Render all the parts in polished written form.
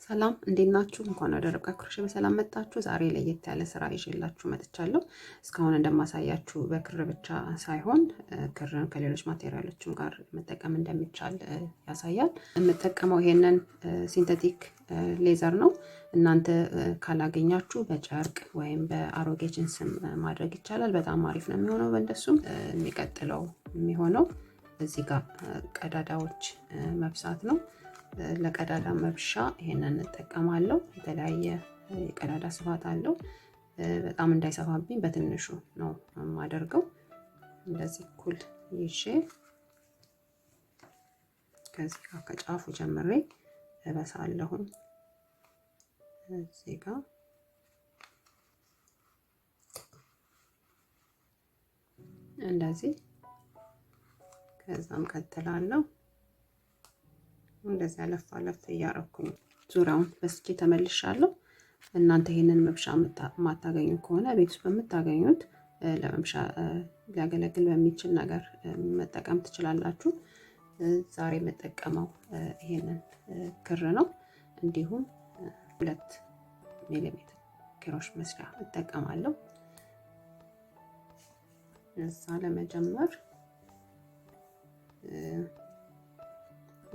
ሰላም እንዴት ናችሁ? እንኳን ወደ ርብቃ ክሮሼ በሰላም መጣችሁ። ዛሬ ለየት ያለ ስራ ይዤላችሁ መጥቻለሁ። እስካሁን እንደማሳያችሁ በክር ብቻ ሳይሆን ክርን ከሌሎች ማቴሪያሎችም ጋር መጠቀም እንደሚቻል ያሳያል። የምጠቀመው ይሄንን ሲንተቲክ ሌዘር ነው። እናንተ ካላገኛችሁ በጨርቅ ወይም በአሮጌ ጂንስም ማድረግ ይቻላል። በጣም አሪፍ ነው የሚሆነው። በእንደሱም የሚቀጥለው የሚሆነው እዚህ ጋር ቀዳዳዎች መብሳት ነው። ለቀዳዳ መብሻ ይሄንን እንጠቀማለሁ። የተለያየ የቀዳዳ ስፋት አለው። በጣም እንዳይሰፋብኝ በትንሹ ነው የማደርገው። እንደዚህ እኩል ይዤ ከዚህ ጋር ከጫፉ ጀምሬ እበሳለሁ። እዚህ ጋር እንደዚህ ከዛም ቀጥላለሁ። እንደዚህ አለፍ እያረኩኝ ዙሪያውን በስኬ ተመልሻለሁ። እናንተ ይሄንን መብሻ ማታገኙ ከሆነ ቤት ውስጥ በምታገኙት ለመብሻ ሊያገለግል በሚችል ነገር መጠቀም ትችላላችሁ። ዛሬ የምጠቀመው ይሄንን ክር ነው። እንዲሁም 2 ሚሊሜትር ክሮሽ መስሪያ እጠቀማለሁ። እዛ ለመጀመር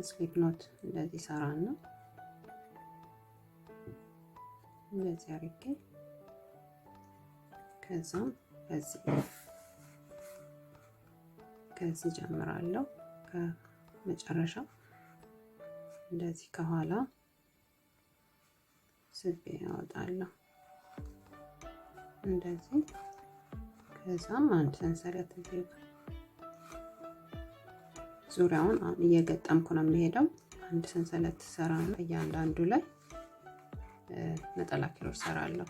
ስሊፕ ኖት እንደዚህ ሰራና እንደዚህ አድርጌ ከዛም ከዚህ ጀምራለሁ ከመጨረሻ እንደዚህ ከኋላ ስቤ ያወጣለሁ እንደዚህ። ከዛም አንድ ሰንሰለት ዙሪያውን እየገጠምኩ ነው የሚሄደው። አንድ ሰንሰለት ሰራና እያንዳንዱ ላይ ነጠላ ክሮሽ ሰራለሁ።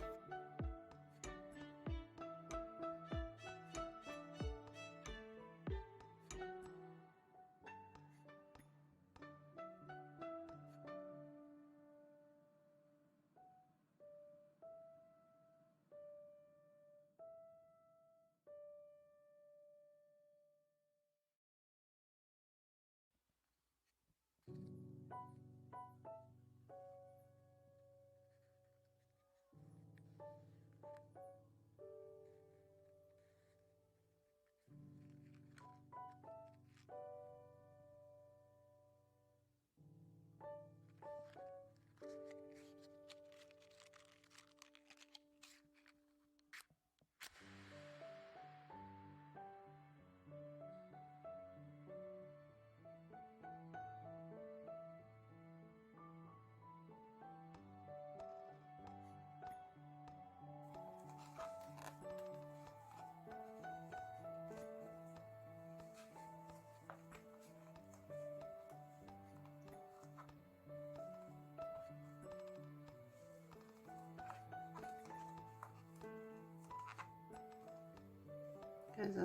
ከዛ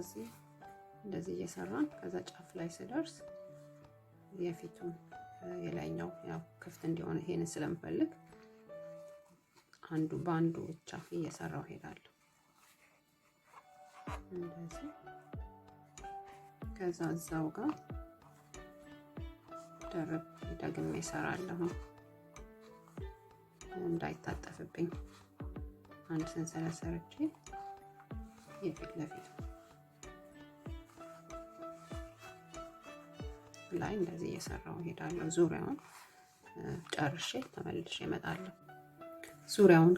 እንደዚህ እየሰራን ከዛ ጫፍ ላይ ስደርስ የፊቱን የላይኛው ያው ክፍት እንዲሆን ይሄንን ስለምፈልግ አንዱ ባንዱ ጫፍ እየሰራው ሄዳለሁ እንደዚህ። ከዛ እዛው ጋር ደግሜ እሰራለሁ እንዳይታጠፍብኝ። አንድ ሰንሰለት ሰርቼ የፊት ለፊት ላይ እንደዚህ እየሰራው ሄዳለሁ። ዙሪያውን ጨርሼ ተመልሼ እመጣለሁ። ዙሪያውን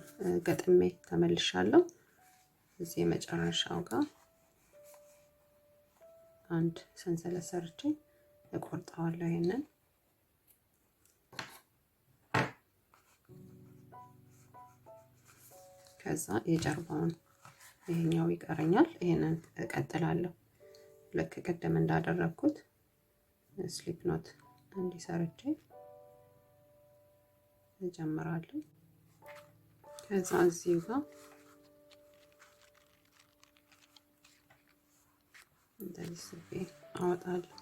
ገጥሜ ተመልሻለሁ። እዚህ መጨረሻው ጋር አንድ ሰንሰለት ሰርቼ እቆርጠዋለሁ። ይሄንን ከዛ የጀርባውን ይሄኛው ይቀረኛል። ይሄንን እቀጥላለሁ ልክ ቅድም እንዳደረኩት ስሊፕ ኖት እንዲሰርቼ እጀምራለሁ። ከዛ እዚሁ ጋር እንደዚህ ስቤ አወጣለሁ።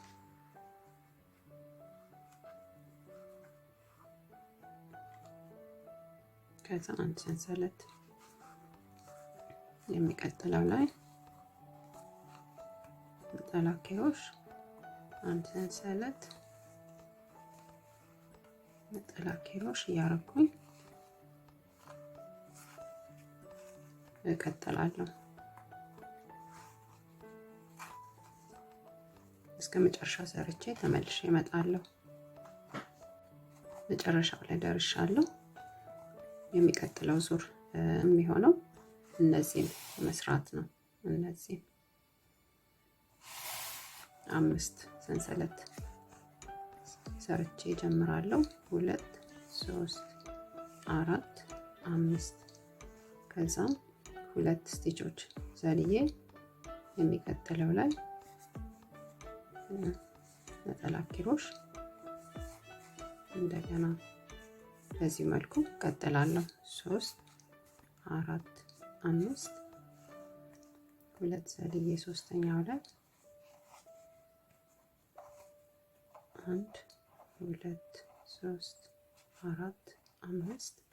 ከዛ አንድ ሰንሰለት የሚቀጥለው ላይ ነጠላ ክሮሽ አንድ ሰንሰለት ነጠላ ኪሮሽ እያረኩኝ እቀጥላለሁ እስከ መጨረሻ ሰርቼ ተመልሼ እመጣለሁ። መጨረሻው ላይ ደርሻለሁ። የሚቀጥለው ዙር የሚሆነው እነዚህን መስራት ነው። እነዚህን 5 ሰንሰለት ሰርቼ ጀምራለሁ። 2 3 4 5 ከዛም 2 ስቲቾች ዘልዬ የሚቀጥለው ላይ ነጠላ ኪሮሽ እንደገና በዚህ መልኩ ቀጥላለሁ። 3 4 5 2 ዘልዬ ሶስተኛው ላይ 1 2 3 4 5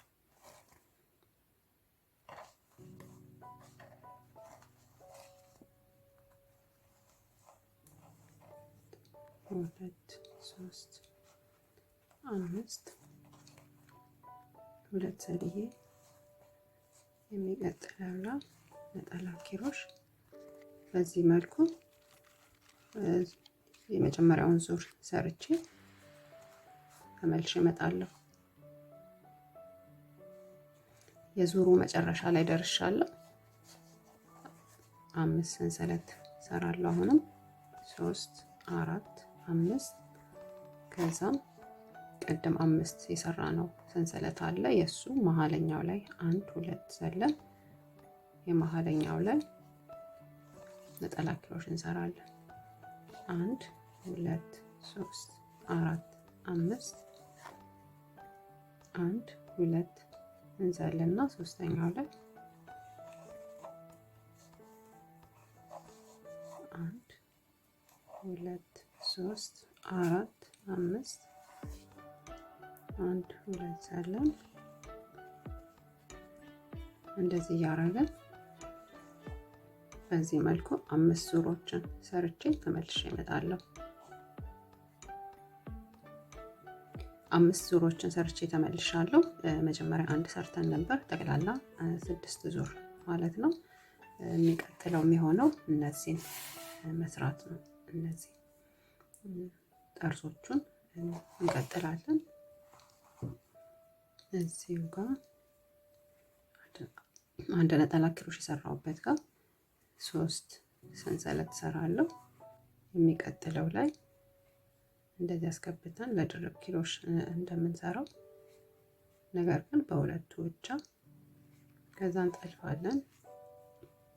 2 3 5 2 ዘልዬ የሚቀጥለው ነጠላ ኪሮሽ በዚህ መልኩ የመጀመሪያውን ዙር ሰርቼ ተመልሼ እመጣለሁ። የዙሩ መጨረሻ ላይ ደርሻለሁ። 5 ሰንሰለት ሰራለሁ። አሁንም 3 4 5 ከዛም ቀደም 5 የሰራ ነው ሰንሰለት አለ። የሱ መሀለኛው ላይ 1 2 ዘለን የመሀለኛው ላይ ነጠላ ኪሮሽ እንሰራለን። 1 2 3 4 5 1 2 እንዘልና ሶስተኛው ላይ 1 2 3 4 5 1 2 ዘለን እንደዚህ እያደረግን በዚህ መልኩ 5 ዙሮችን ሰርቼ ተመልሼ እመጣለሁ። 5 ዙሮችን ሰርቼ ተመልሻለሁ። መጀመሪያ 1 ሰርተን ነበር፣ ጠቅላላ 6 ዙር ማለት ነው። የሚቀጥለው የሚሆነው እነዚህን መስራት ነው። እነዚህ ጠርዞቹን እንቀጥላለን። እዚሁ ጋር አንድ ነጠላ ኪሮሽ የሰራሁበት ጋር 3 ሰንሰለት ሰራለሁ። የሚቀጥለው ላይ እንደዚህ አስገብተን ለድርብ ኪሮሽ እንደምንሰራው ነገር ግን በሁለቱ ብቻ ከዛ እንጠልፋለን።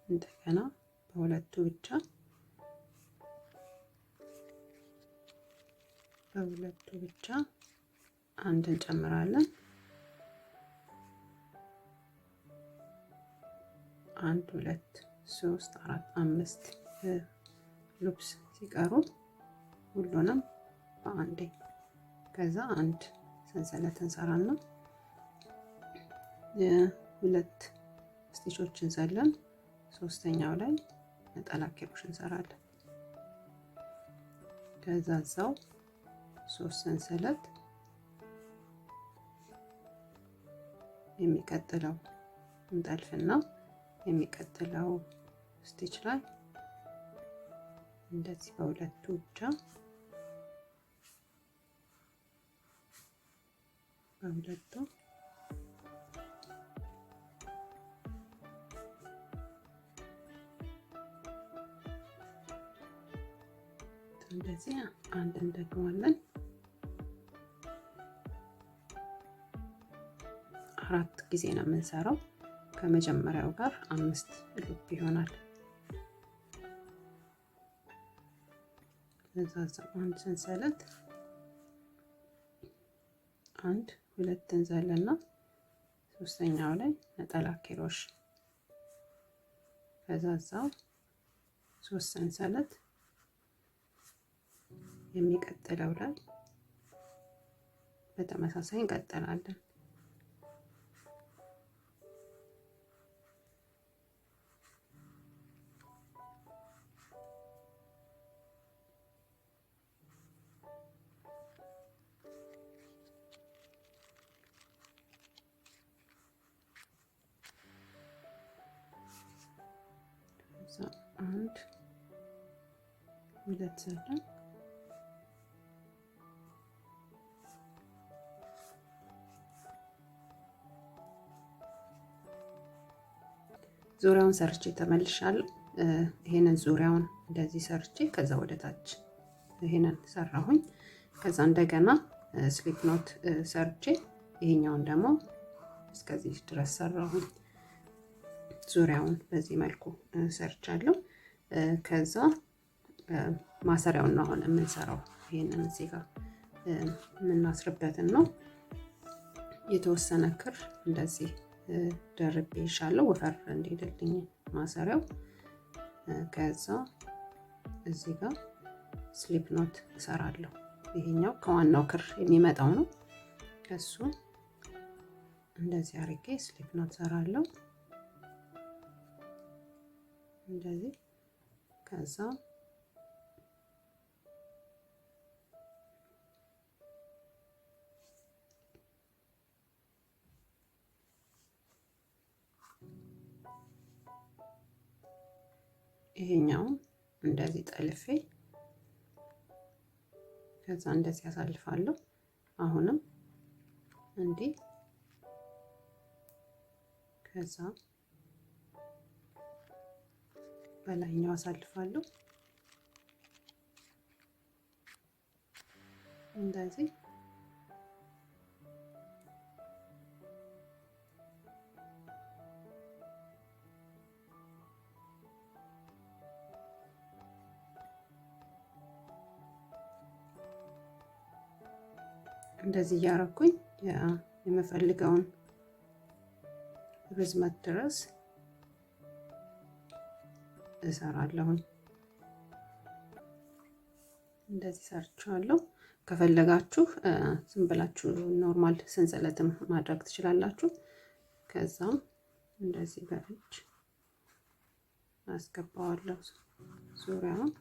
እንደገና በሁለቱ ብቻ አንድ እንጨምራለን። 1 2 3 4 5 ሉፕስ ሲቀሩ ሁሉንም በአንዴ ከዛ አንድ ሰንሰለት እንሰራና የሁለት ስቲቾችን ዘለን ሶስተኛው ላይ ነጠላ ኪሮሽ እንሰራለን። ከዛ እዛው 3 ሰንሰለት የሚቀጥለው እንጠልፍና የሚቀጥለው ስቲች ላይ እንደዚህ በሁለቱ ብቻ በሁለቱ እንደዚህ አንድ እንደግማለን። 4 ጊዜ ነው የምንሰራው። ከመጀመሪያው ጋር 5 ሉፕ ይሆናል። ከዛ አንድ ሰንሰለት 1 2 እንዘልና ሶስተኛው ላይ ነጠላ ኪሮሽ ከዛ 3 ሰንሰለት የሚቀጥለው ላይ በተመሳሳይ እንቀጥላለን። አንድ ሁለት ዘለን ዙሪያውን ሰርቼ ተመልሻለሁ። ይሄንን ዙሪያውን እንደዚህ ሰርቼ ከዛ ወደ ታች ይሄንን ሰራሁኝ። ከዛ እንደገና ስሊፕ ኖት ሰርቼ ይሄኛውን ደግሞ እስከዚህ ድረስ ሰራሁኝ። ዙሪያውን በዚህ መልኩ ሰርቻለሁ። ከዛ ማሰሪያውን ነው አሁን የምንሰራው። ይሄንን እዚህ ጋር የምናስርበትን ነው። የተወሰነ ክር እንደዚህ ደርቤ ይሻለው ወፈር እንዲልልኝ ማሰሪያው። ከዛ እዚህ ጋር ስሊፕ ኖት እሰራለሁ። ይሄኛው ከዋናው ክር የሚመጣው ነው። ከሱ እንደዚህ አድርጌ ስሊፕ ኖት እሰራለሁ እንደዚህ። ከዛ ይሄኛውን እንደዚህ ጠልፌ ከዛ እንደዚህ ያሳልፋለሁ። አሁንም እንዲህ ከዛ በላይኛው አሳልፋለሁ እንደዚህ። እንደዚህ እያረኩኝ የምፈልገውን ርዝመት ድረስ እሰራለሁኝ። እንደዚህ ሰርቻለሁ። ከፈለጋችሁ ዝም ብላችሁ ኖርማል ሰንሰለትም ማድረግ ትችላላችሁ። ከዛም እንደዚህ በእጅ አስገባዋለሁ ዙሪያውን።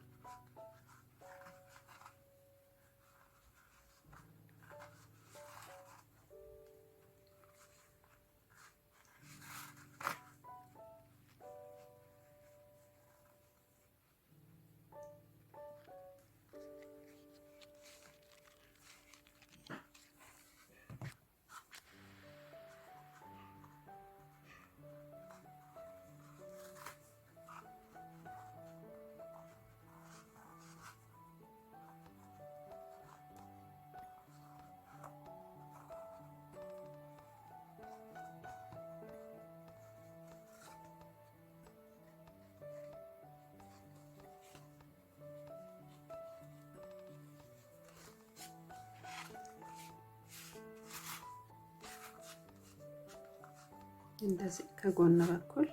እንደዚህ ከጎን በኩል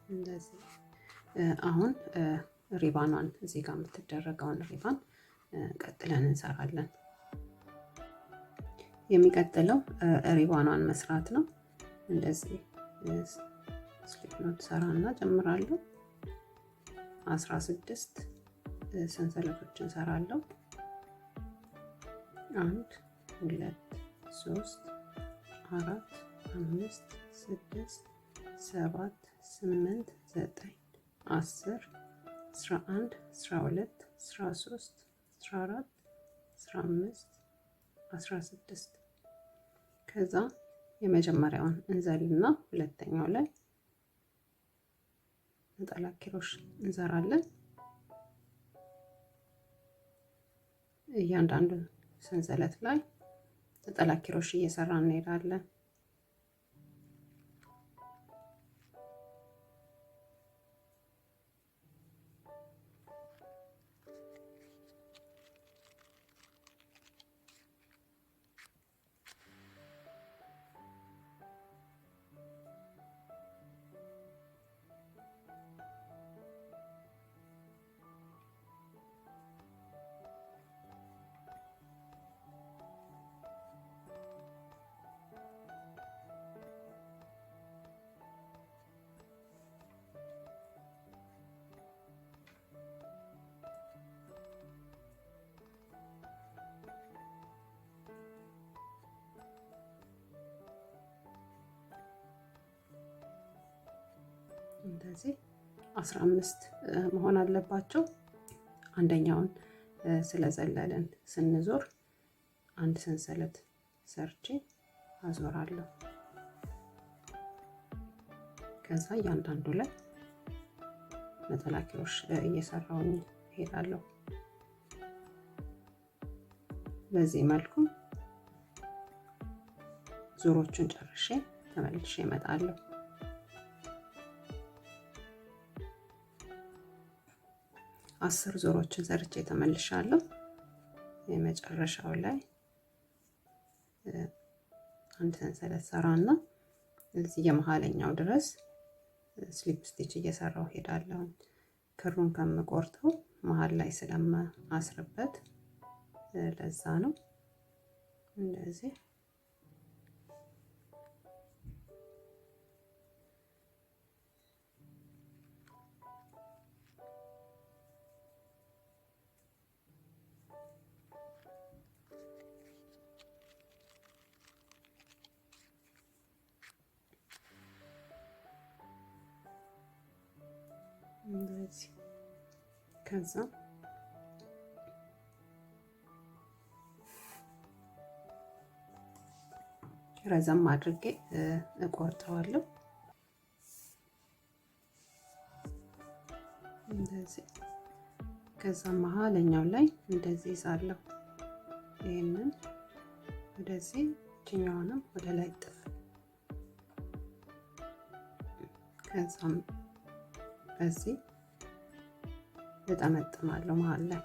እንደዚህ። አሁን ሪባኗን እዚህ ጋር የምትደረገውን ሪባን ቀጥለን እንሰራለን። የሚቀጥለው ሪባኗን መስራት ነው። እንደዚህ ስሊፕ ኖት ሰራና ጀምራለሁ። 16 ሰንሰለቶችን ሰራለሁ። 1 2 3 4 5 6 7 8 9 10 11 12 13 14 15 16 ከዛ የመጀመሪያውን እንዘልና ሁለተኛው ላይ ነጠላ ኪሮሽ እንሰራለን። እያንዳንዱ ሰንሰለት ላይ ነጠላ ኪሮሽ እየሰራን እንሄዳለን። እንደዚህ 15 መሆን አለባቸው። አንደኛውን ስለዘለልን ስንዞር አንድ ሰንሰለት ሰርቼ አዞራለሁ። ከዛ እያንዳንዱ ላይ ነጠላ ኪሮሽ እየሰራሁኝ እሄዳለሁ። በዚህ መልኩ ዙሮቹን ጨርሼ ተመልሼ እመጣለሁ። አስር ዙሮችን ሰርቼ ተመልሻለሁ። የመጨረሻው ላይ አንድ ሰንሰለት ሰራና እዚህ የመሃለኛው ድረስ ስሊፕ ስቲች እየሰራሁ ሄዳለሁ። ክሩን ከምቆርጠው መሃል ላይ ስለማስርበት ለዛ ነው እንደዚህ እንደዚህ ከዛ ረዘም አድርጌ እቆርጠዋለሁ። እንደዚህ ከዛ መሃለኛው ላይ እንደዚህ ይዛለሁ። ይሄንን ወደዚህ እችኛዋንም ወደ ላይ ጥፍ ከዛም በዚህ እጠመጥማለሁ መሃል ላይ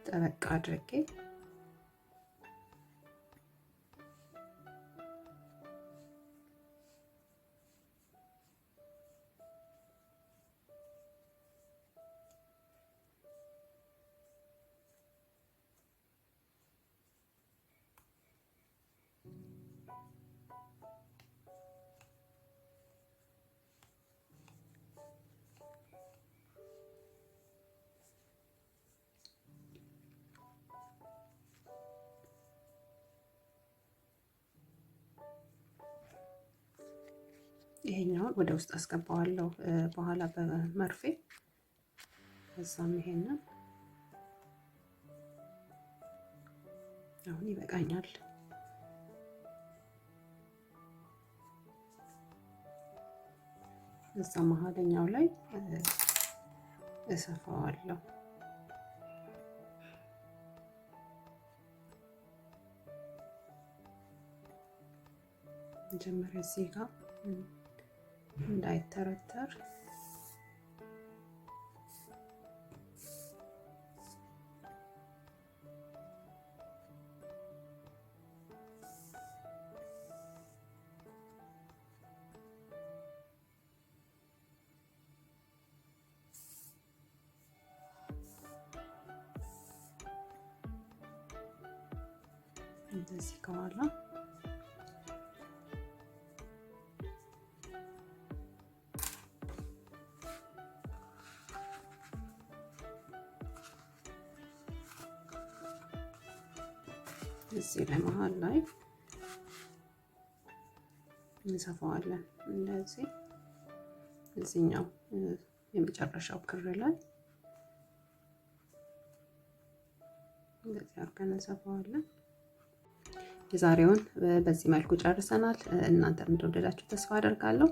ጠበቅ አድርጌ ይሄኛውን ወደ ውስጥ አስገባዋለሁ በኋላ በመርፌ። ከዛም ይሄንን አሁን ይበቃኛል። እዛ መሃለኛው ላይ እሰፋዋለሁ። መጀመሪያ እዚህ ጋር እንዳይተረተር እንደዚህ ከኋላ እዚህ ለመሃል ላይ እንሰፋዋለን። እንደዚህ እዚህኛው የመጨረሻው ክር ላይ እንደዚህ አድርገን እንሰፋዋለን። የዛሬውን በዚህ መልኩ ጨርሰናል። እናንተም እንደወደዳችሁ ተስፋ አደርጋለሁ።